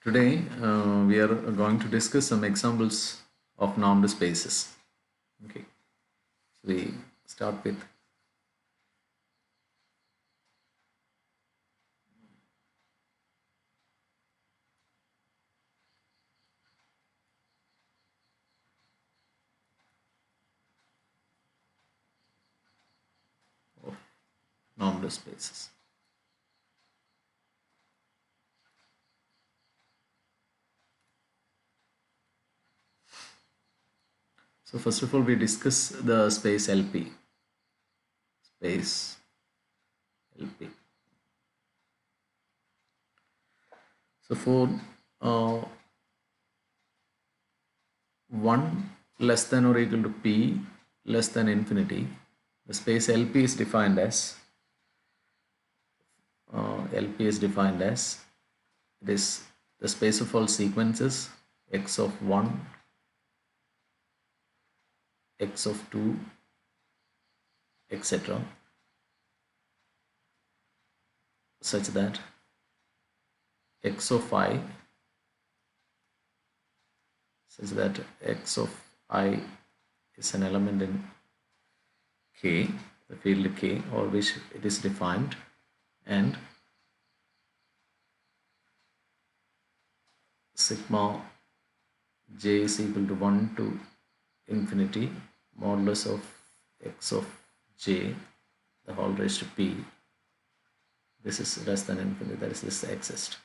Today we are going to discuss some examples of normed spaces. Okay, so we start with of normed spaces. So first of all, we discuss the space LP. Space LP. So for uh, 1 less than or equal to p less than infinity, the space LP is defined as it is the space of all sequences x of 1, x of 2, etc., such that x of I is an element in K, the field K, or which it is defined, and sigma j is equal to 1 to infinity modulus of x of j the whole raised to p. This is less than infinity, that is, this exists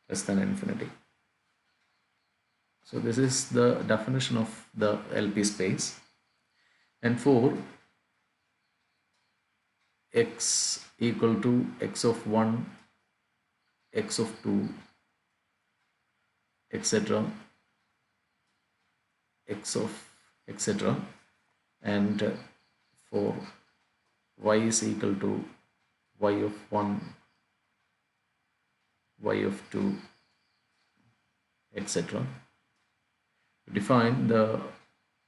less than infinity. So this is the definition of the LP space. And for x equal to x of 1, x of 2, etc., x of etc., and for y is equal to y of 1, y of 2, etc., define the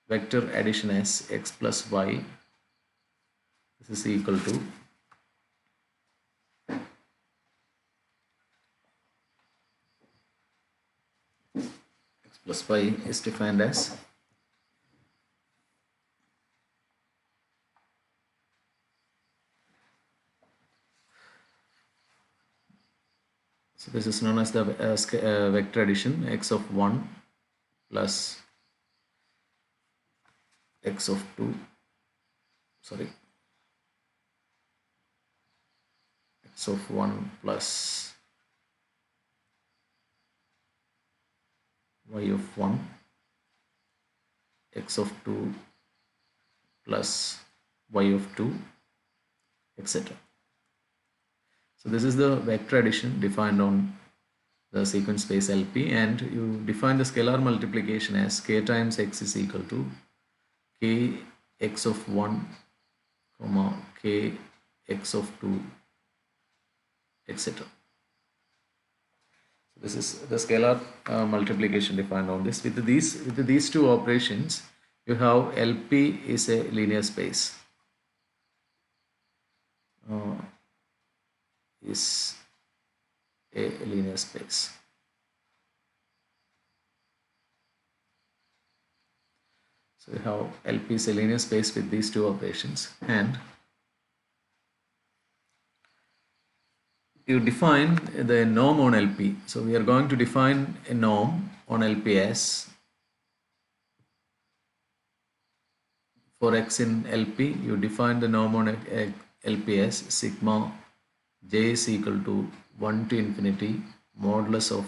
vector addition as x plus y. This is equal to x plus y is defined as so this is known as the vector addition x of 1 plus x of 2, x of 1 plus y of 1, x of 2 plus y of 2, etc. So this is the vector addition defined on the sequence space LP, and you define the scalar multiplication as k times x is equal to k x of 1 comma k x of 2, etc. So this is the scalar multiplication defined on this. With these two operations, you have LP is a linear space. Is a linear space. So we have LP is a linear space with these two operations, and you define the norm on LP. So we are going to define a norm on LP as for x in LP, you define the norm on LP as sigma j is equal to 1 to infinity modulus of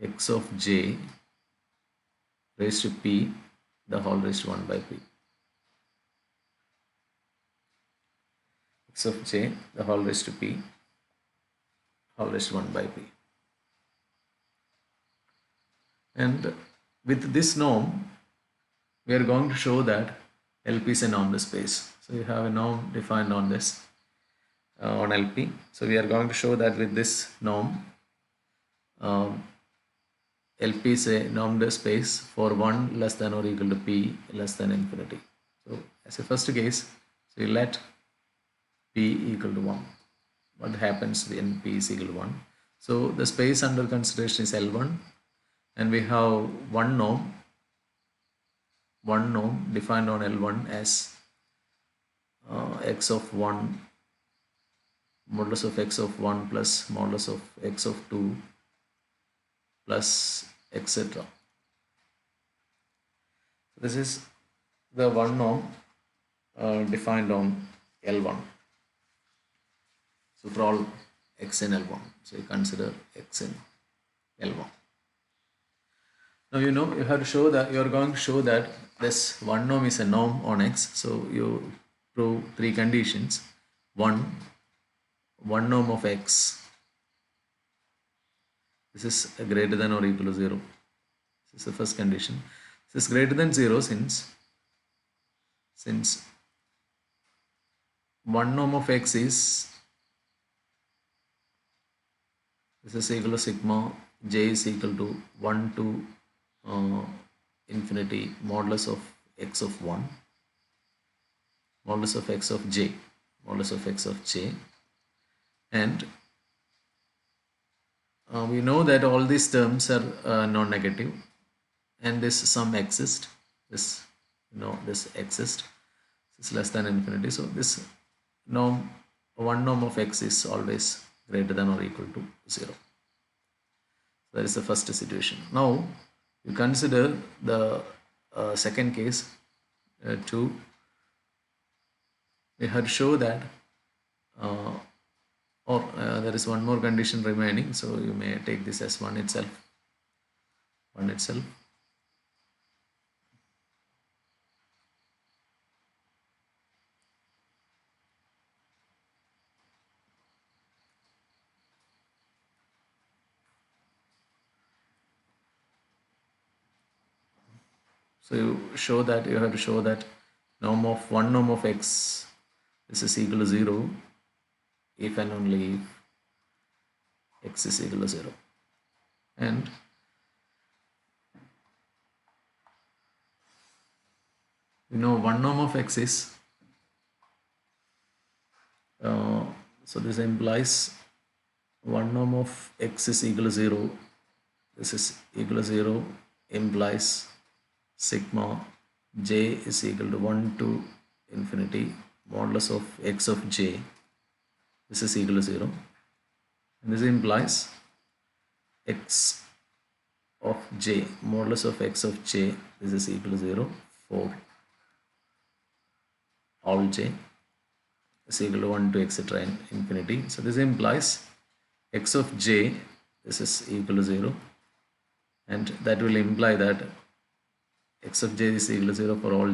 x of j raised to p the whole raised to 1 by p. X of j the whole raised to p whole raised to 1 by p. And with this norm, we are going to show that LP is a normed space. So you have a norm defined on this on LP. So we are going to show that with this norm, LP is a normed space for 1 less than or equal to p less than infinity. So as a first case, so you let p equal to 1. What happens when p is equal to 1? So the space under consideration is L1, and we have one norm defined on L1 as x of 1 modulus of x of 1 plus modulus of x of 2 plus etc. This is the one norm defined on L1. So for all x in L1, so you consider x in L1. Now you have to show that you are going to show that this one norm is a norm on x. So you prove three conditions. One norm of x, this is greater than or equal to 0. This is the first condition. This is greater than 0 since one norm of x is this is equal to sigma j is equal to 1 to infinity modulus of x of 1 modulus of x of j and we know that all these terms are non-negative, and this sum exists, this exists, this is less than infinity. So this one norm of x is always greater than or equal to 0. So that is the first situation. Now you consider the second case. We have to show that there is one more condition remaining, so you may take this as one itself. So you have to show that one norm of x, this is equal to 0 if and only if x is equal to 0. And one norm of x is so this implies one norm of x is equal to 0. This is equal to 0 implies sigma j is equal to 1 to infinity modulus of x of j. This is equal to 0. And this implies x of j, modulus of x of j, this is equal to 0 for all j is equal to 1 to etc. in infinity. So this implies x of j, this is equal to 0, and that will imply that x of j is equal to 0 for all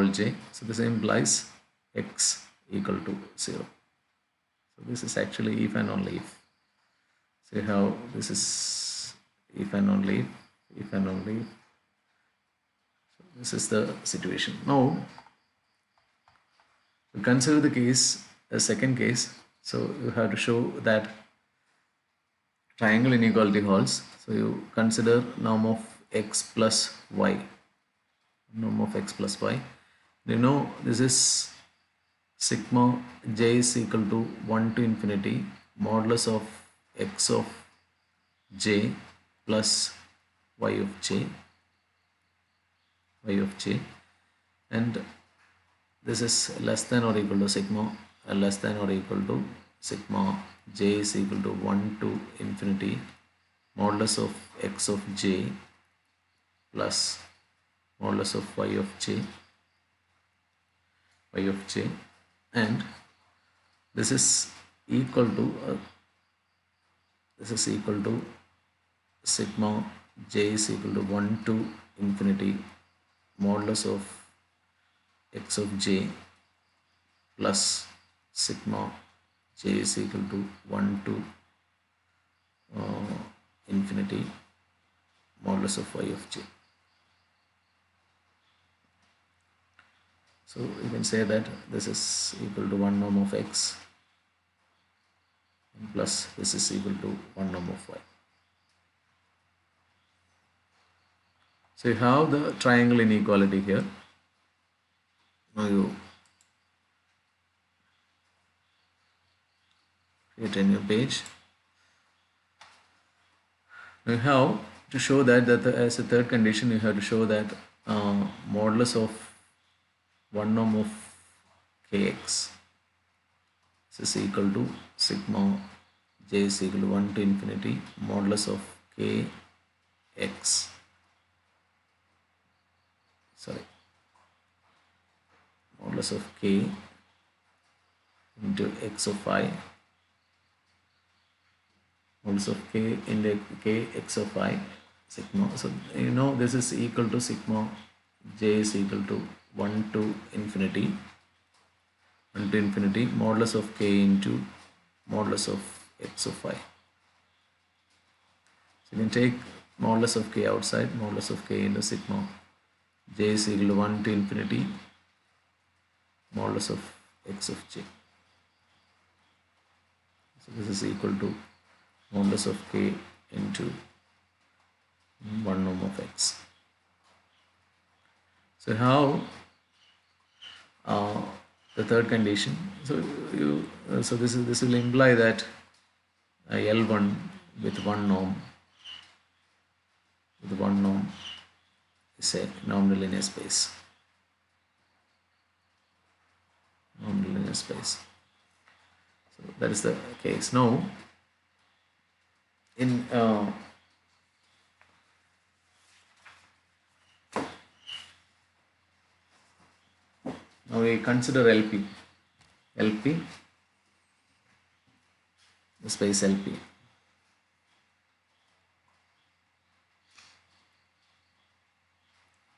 j. So this implies x equal to 0. So this is actually if and only if. See how this is if and only if. So this is the situation. Now to consider the second case. So you have to show that triangle inequality holds. So you consider norm of x plus y. This is sigma j is equal to 1 to infinity modulus of x of j plus y of j, and this is less than or equal to sigma j is equal to 1 to infinity modulus of x of j plus modulus of y of j, and this is equal to sigma j is equal to 1 to infinity modulus of x of j plus sigma j is equal to 1 to infinity modulus of y of j. So you can say that this is equal to one norm of x plus this is equal to one norm of y. So you have the triangle inequality here. Now create a new page. You have to show that as a third condition, you have to show that modulus of one norm of kx is equal to sigma j is equal to 1 to infinity modulus of kx, sorry, modulus of k into x of I, modulus of k into k x of I sigma. So you know this is equal to sigma j is equal to 1 to infinity modulus of k into modulus of x of I. So you can take modulus of k outside, modulus of k into sigma j is equal to 1 to infinity modulus of x of j. So this is equal to modulus of k into 1 norm of x. So how the third condition, so this will imply that L1 with one norm is a normal linear space. So that is the case. Now in now we consider LP, the space LP.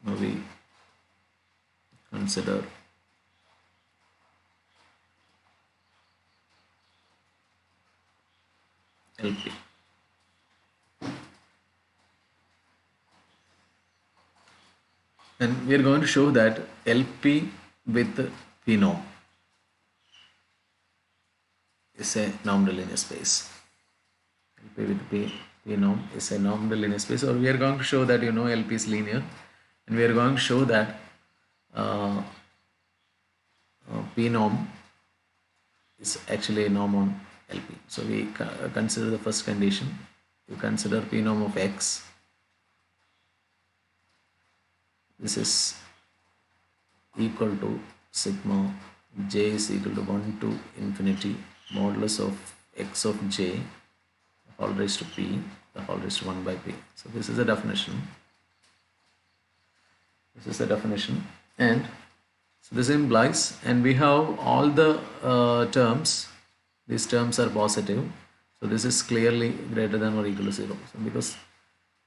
Now we consider LP. And we are going to show that LP with P norm is a normal linear space. LP with P norm is a normal linear space, or we are going to show that LP is linear, and we are going to show that P norm is actually a norm on LP. So we consider the first condition. You consider P norm of x. This is equal to sigma j is equal to 1 to infinity modulus of x of j the whole raised to p the whole raised to 1 by p. So this is a definition. And so this implies, and we have all the terms, these terms are positive, so this is clearly greater than or equal to 0. So because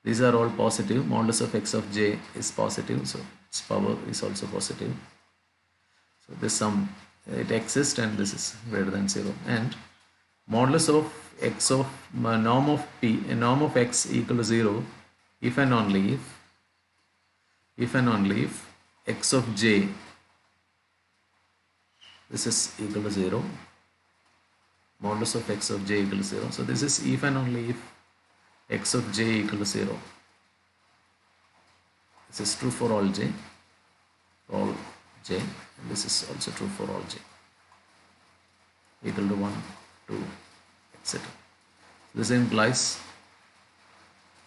these are all positive, modulus of x of j is positive, so its power is also positive. So this sum, it exists, and this is greater than 0. And modulus of x of norm of p, norm of x equal to 0 if and only if x of j, this is equal to 0, modulus of x of j equal to 0. So this is if and only if x of j equal to 0. This is true for all j, and this is also true for all j equal to 1, 2, etc. This implies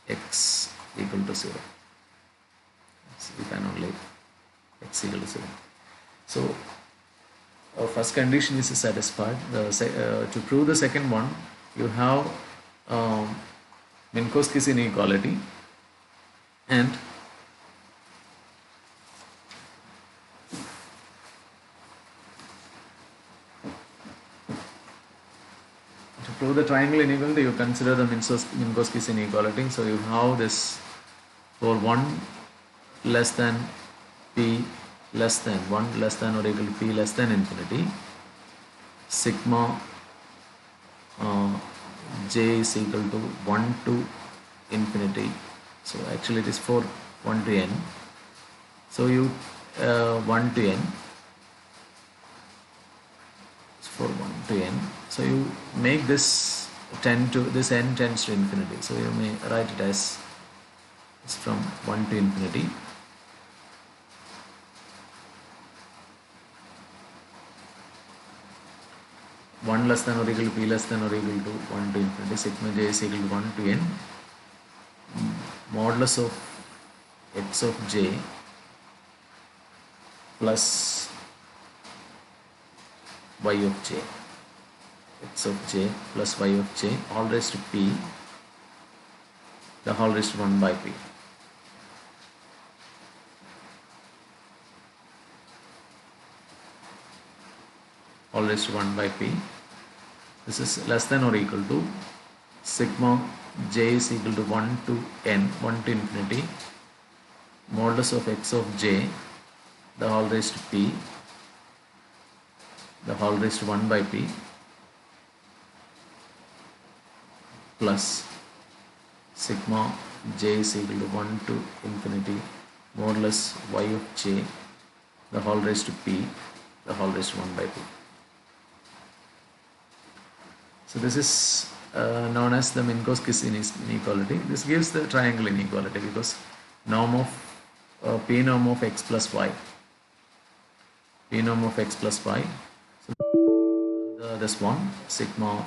x equal to 0. If and only x equal to 0. So our first condition is satisfied. To prove the second one, you have Minkowski's inequality, and to prove the triangle inequality, you consider the Minkowski's inequality. So you have this for 1 less than p less than 1 less than or equal to p less than infinity, sigma j is equal to 1 to infinity. So actually it is for 1 to n. So you 1 to n, it's for 1 to n. So you make this n tends to infinity. So you may write it as it's from 1 to infinity. 1 less than or equal to p less than or equal to 1 to infinity sigma j is equal to 1 to n modulus of x of j plus y of j, x of j plus y of j all raised to p the whole raised to 1 by p. All raised to 1 by p. This is less than or equal to sigma j is equal to 1 to n, 1 to infinity modulus of x of j the whole raised to p the whole raised to 1 by p plus sigma j is equal to 1 to infinity modulus y of j the whole raised to p the whole raised to 1 by p. So this is known as the Minkowski's inequality. This gives the triangle inequality because norm of p norm of x plus y, p norm of x plus y. So this one sigma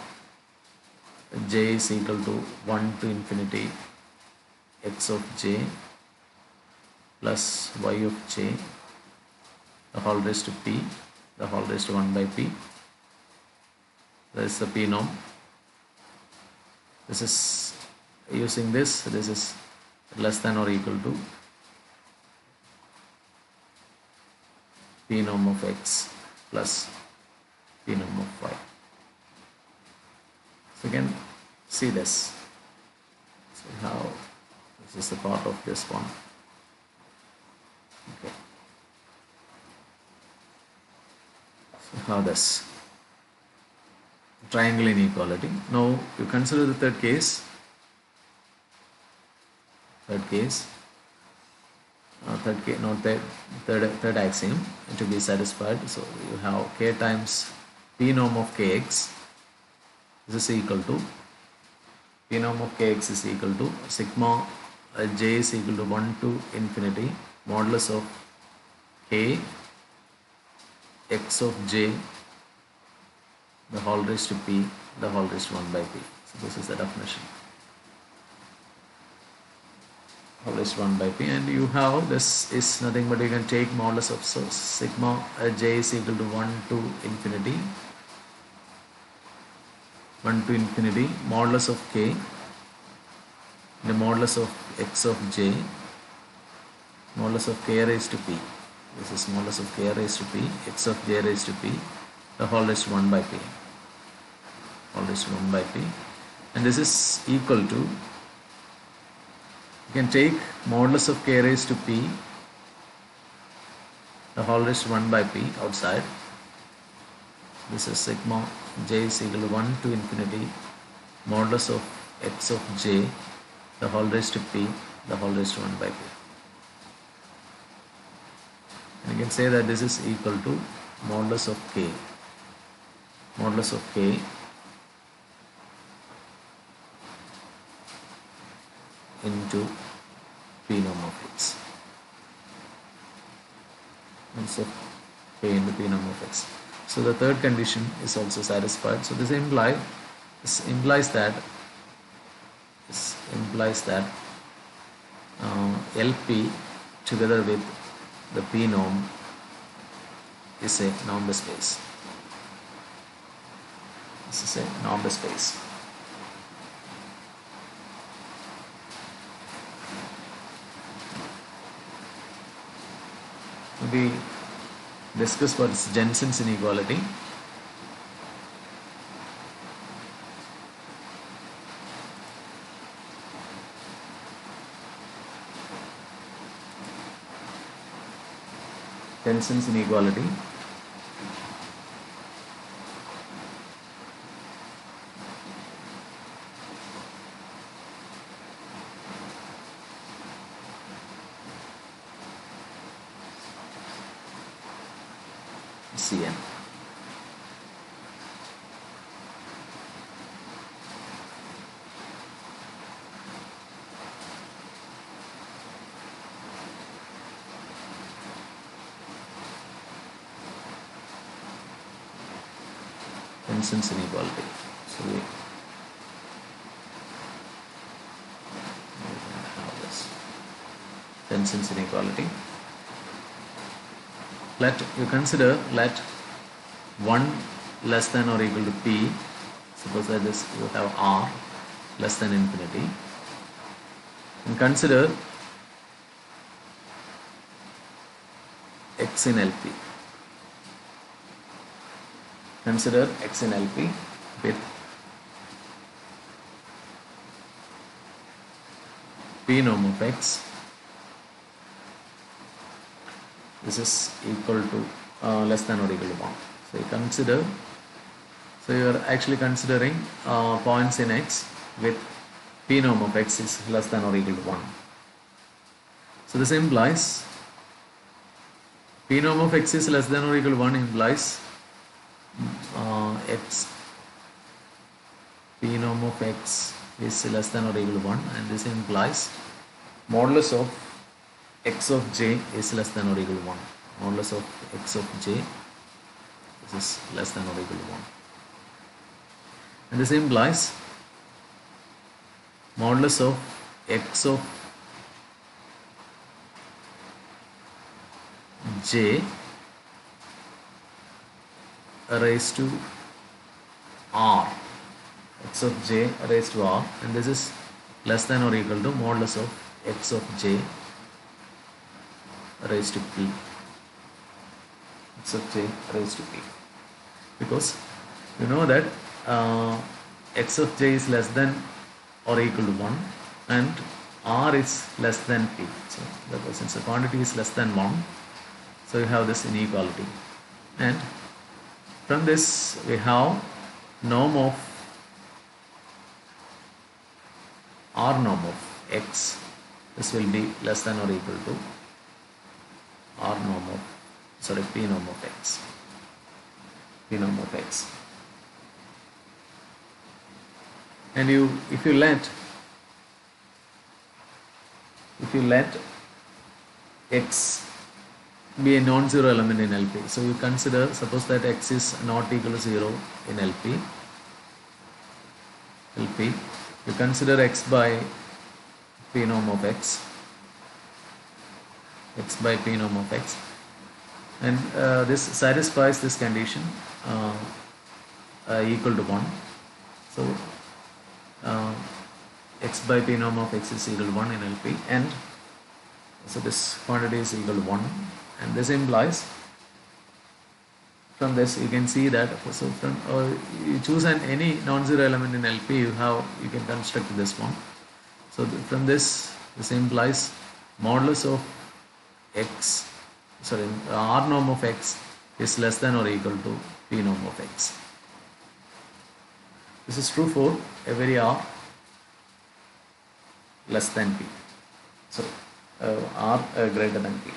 j is equal to 1 to infinity x of j plus y of j the whole raised to p the whole raised to 1 by p. That is the p norm. This is using this is less than or equal to p norm of x plus p norm of y. So you can see this. So how this is the part of this one. Okay. So how this triangle inequality. Now you consider the third case. Third axiom to be satisfied. So you have k times p norm of kx. This is equal to p norm of kx is equal to sigma j is equal to 1 to infinity modulus of k x of j the whole raised to p the whole raised to 1 by p. So this is the definition. Whole raised to 1 by p, and you have this is nothing but you can take modulus of sigma j is equal to 1 to infinity modulus of k the modulus of x of j modulus of k raised to p. This is modulus of k raised to p x of j raised to p the whole raised to 1 by p. All raised to 1 by p, and this is equal to you can take modulus of k raised to p the whole raised to 1 by p outside. This is sigma j is equal to 1 to infinity modulus of x of j the whole raised to p the whole raised to 1 by p, and you can say that this is equal to modulus of k into p norm of x. And so k into p norm of x. So the third condition is also satisfied. So this implies that LP together with the p norm is a normed space. This is a normed space. We discuss what is Jensen's inequality. Jensen's inequality. Cn. Jensen's inequality. So we have this Jensen's inequality. Let you consider let 1 less than or equal to p. Suppose that this you have r less than infinity, and consider x in LP. Consider x in LP with p norm of x. This is equal to less than or equal to 1. So you consider. So you are actually considering points in x with p norm of x is less than or equal to 1. So this implies p norm of x is less than or equal to 1 implies x p norm of x is less than or equal to 1, and this implies modulus of x of j is less than or equal to 1. Modulus of x of j, this is less than or equal to 1. And this implies modulus of x of j raised to r, x of j raised to r, and this is less than or equal to modulus of x of j raised to p, x of j raised to p, because you know that x of j is less than or equal to 1 and r is less than p. So therefore, since the quantity is less than 1, so you have this inequality, and from this we have norm of r norm of x. This will be less than or equal to r norm of p norm of x. P norm of x. And if you let x be a non-zero element in LP. So you consider, suppose that x is not equal to 0 in LP. You consider x by p norm of x. X by p norm of x. And this satisfies this condition equal to 1. So x by p norm of x is equal to 1 in LP, and so this quantity is equal to 1, and this implies, from this you can see that, so from you choose any non-zero element in LP, you can construct this one. So from this implies modulus of x, r norm of x is less than or equal to p norm of x. This is true for every r less than p. So r greater than p.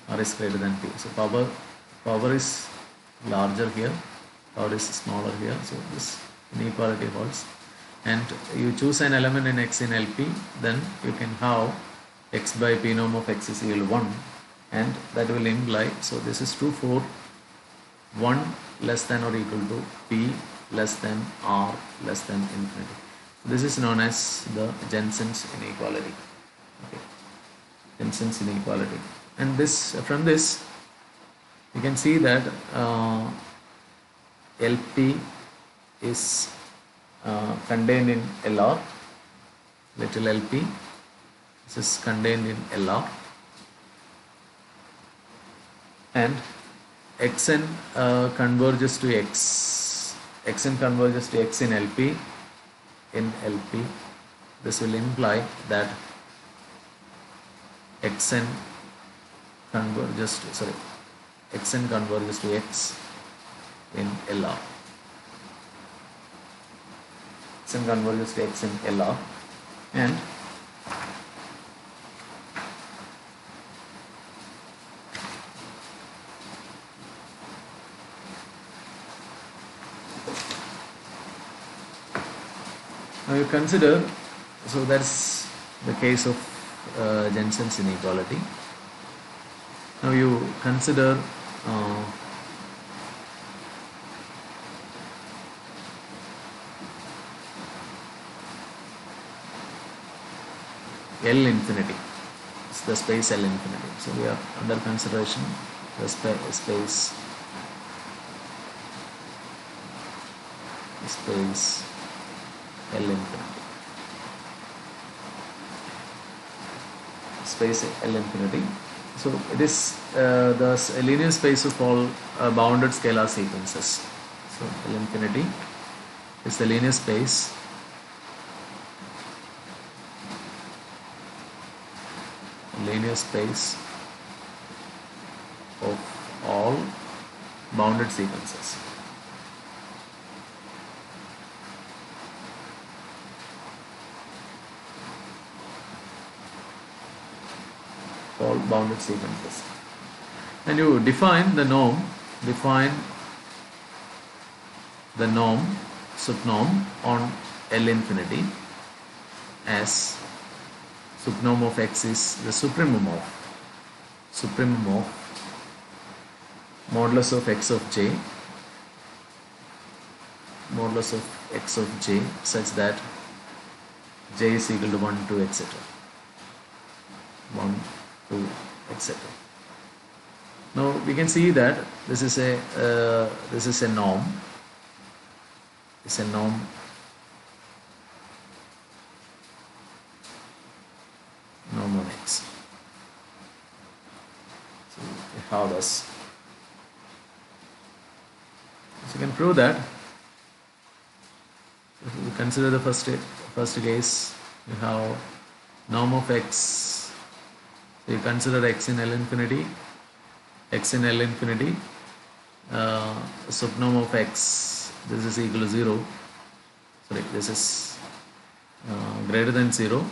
R is greater than p. So power is larger here, power is smaller here. So this inequality holds. And you choose an element in x in LP, then you can have x by p norm of x is equal to 1, and that will imply, so this is true for 1 less than or equal to p less than r less than infinity. This is known as the Jensen's inequality. Okay. Jensen's inequality. And from this you can see that LP is contained in LR, little LP. This is contained in LR, and xn converges to x. Xn converges to x in LP. This will imply that xn converges to xn converges to x in LR. Xn converges to x in LR, and now you consider, so that's the case of Jensen's inequality. Now you consider uh, L infinity. It's the space L infinity. So we are under consideration the space L infinity. Space L infinity. So it is the linear space of all bounded scalar sequences. So L infinity is the linear space of all bounded sequences. All bounded sequences. And you define the norm, subnorm on L infinity as subnorm of x is the supremum of modulus of x of j such that j is equal to 1, 2, etc. 1, 2, etc. Now we can see that this is a norm. It's a norm on x. So how does? So you can prove that. If we consider the first case, you have norm of x. So you consider x in L infinity. Subnorm of x. This is equal to 0. Sorry, this is greater than 0.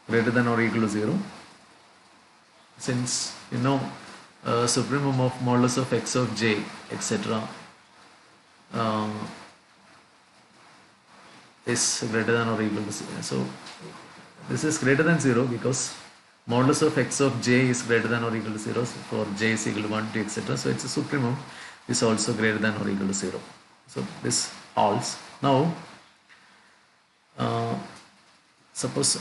Greater than or equal to 0. Since you know supremum of modulus of x of j, etc. Is greater than or equal to 0. So this is greater than 0 because modulus of x of j is greater than or equal to 0. So for j is equal to 1, 2, etc. So its supremum is also greater than or equal to 0. So this holds. Now suppose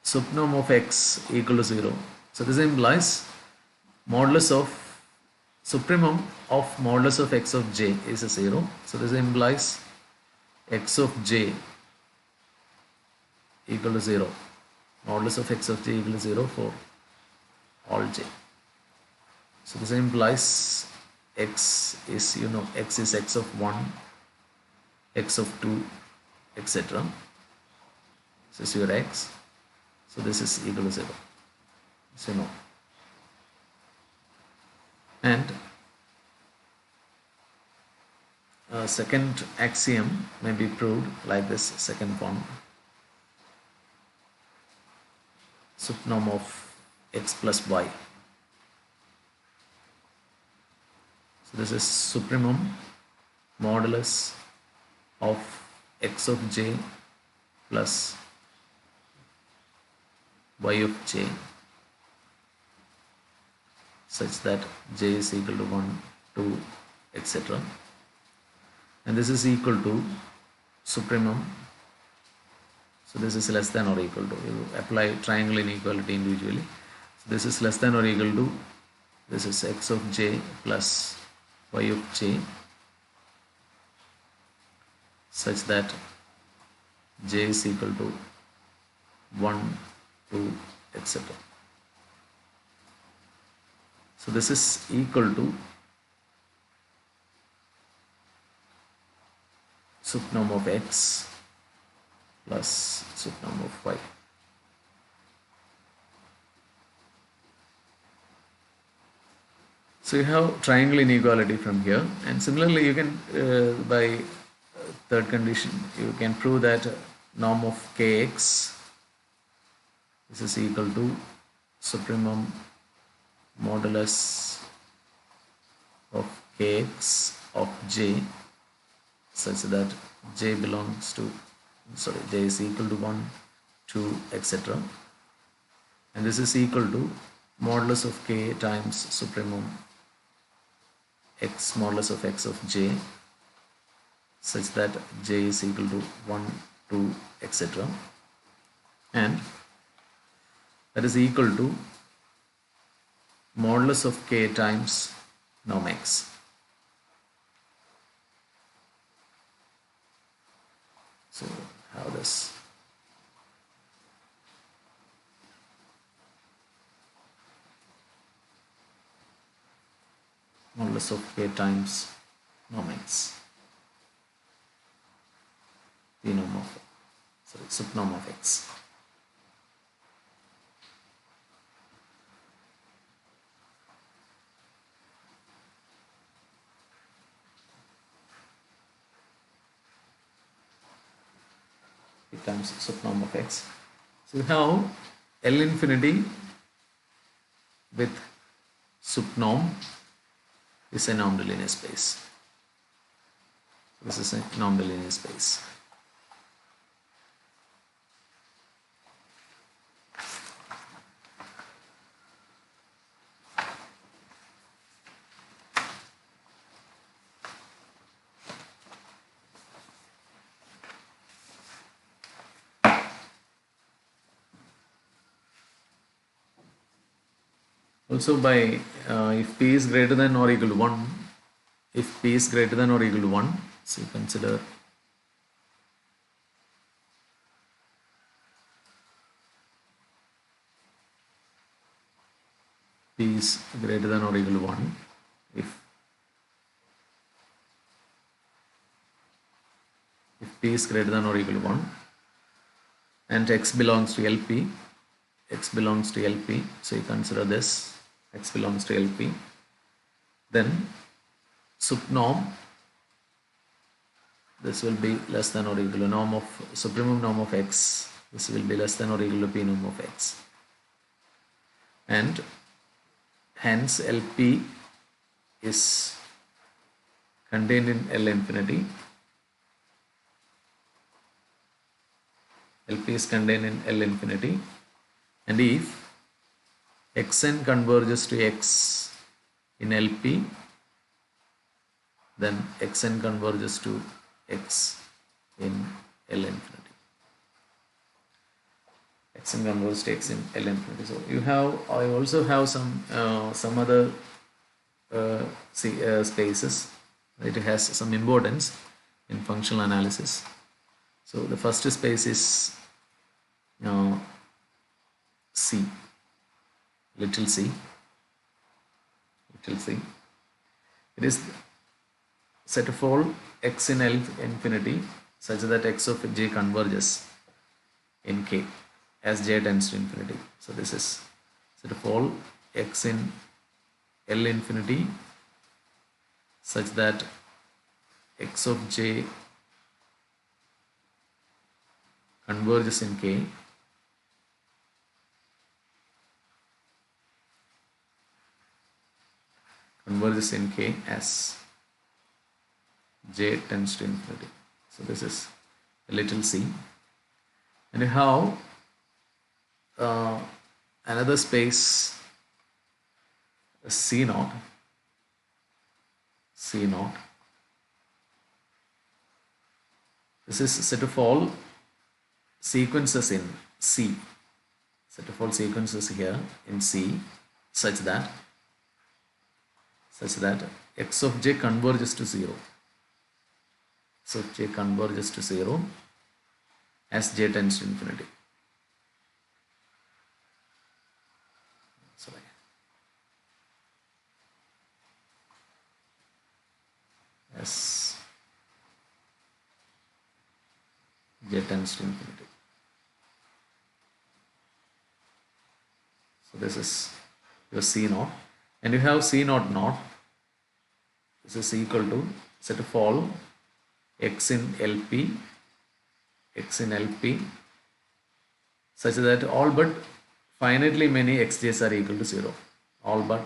subnorm of x equal to 0. So this implies supremum of modulus of x of j is a 0. So this implies x of j equal to 0. Modulus of x of j equal to 0 for all j. So this implies x is x of 1, x of 2, etc. This is your x. So this is equal to 0. So no. And second axiom may be proved like this second form. Subnorm of x plus y. So this is supremum modulus of x of j plus y of j such that j is equal to 1, 2, etc. And this is equal to supremum. So this is less than or equal to. You apply triangle inequality individually. So this is less than or equal to. This is x of j plus y of j such that j is equal to 1, 2, etc. So this is equal to subnorm of x plus subnorm of y. So you have triangle inequality from here, and similarly you can by third condition you can prove that norm of kx, this is equal to supremum modulus of kx of j such that j belongs to, sorry, j is equal to 1, 2, etc. And this is equal to modulus of k times supremum x modulus of x of j such that j is equal to 1, 2, etc. And that is equal to modulus of k times norm x. So how this modulus of k times norm x, p norm of, sorry, subnorm of x. Times subnorm of x. So we have L infinity with subnorm is a non-linear space. This is a non-linear space. Also by if p is greater than or equal to 1, if p is greater than or equal to 1, so consider p is greater than or equal to 1, if p is greater than or equal to 1 and x belongs to LP, x belongs to LP, so you consider this, x belongs to LP, then subnorm, this will be less than or equal to norm of supremum norm of x, this will be less than or equal to p norm of x, and hence LP is contained in L infinity. LP is contained in L infinity, and if xn converges to x in LP, then xn converges to x in L infinity. Xn converges to x in L infinity. So you have, I also have some other spaces. It has some importance in functional analysis. So the first space is C, little c. It is set of all x in L infinity such that x of j converges in K as j tends to infinity. So this is set of all x in L infinity such that x of j converges in K as j tends to infinity. So this is a little c, and you have another space C naught. This is a set of all sequences in C, set of all sequences here in C such that x of j converges to 0. X of j converges to 0 as j tends to infinity. Sorry. As j tends to infinity. So this is your C naught, and you have C naught naught. This is equal to set of all x in LP such that all but finitely many xj's are equal to 0. All but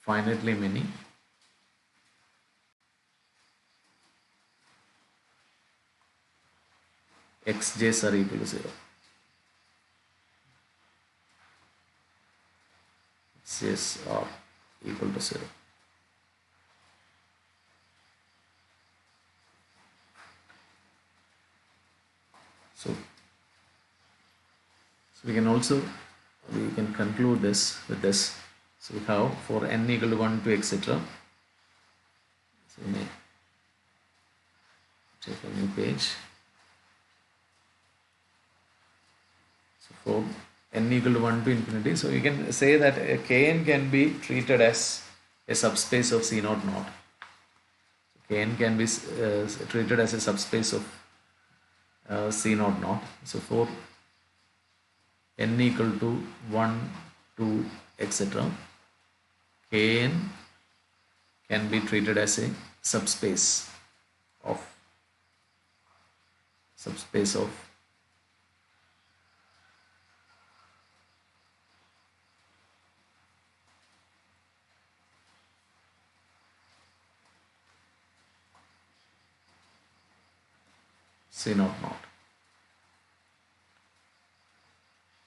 finitely many xj's are equal to 0. Xj's are equal to 0. So we can conclude this with this. So we have for n equal to 1 to etc. So we may take a new page. So for n equal to 1 to infinity, so we can say that Kn can be treated as a subspace of C0 naught. So Kn can be treated as a subspace of C0 naught. So for n equal to 1 to etc. Kn can be treated as a subspace of C0 naught.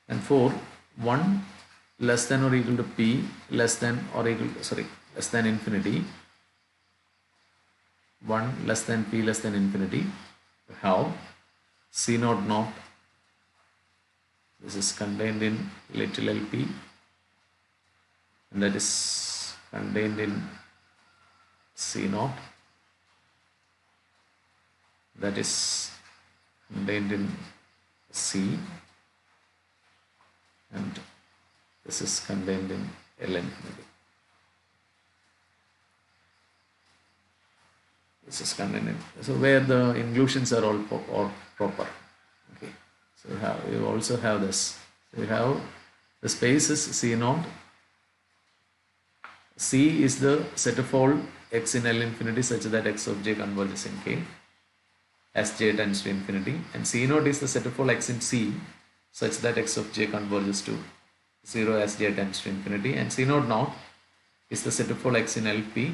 And for 1 less than or equal to p less than or equal less than infinity, 1 less than p less than infinity, we have C0 naught. This is contained in little lp, and that is contained in C0, that is contained in C, and this is contained in L infinity. This is contained in, so where the inclusions are all proper. Okay, so you also have this. So you have the space is C0. C is the set of all x in L infinity such that x of j converges in K as j tends to infinity, and C0 is the set of all x in C such that x of j converges to 0 as j tends to infinity, and C0 naught is the set of all x in LP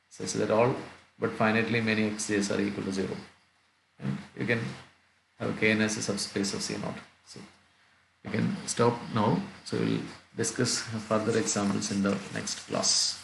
such that all but finitely many xj's are equal to 0. And you can have Kn as a subspace of C0. So you can stop now. So we'll discuss further examples in the next class.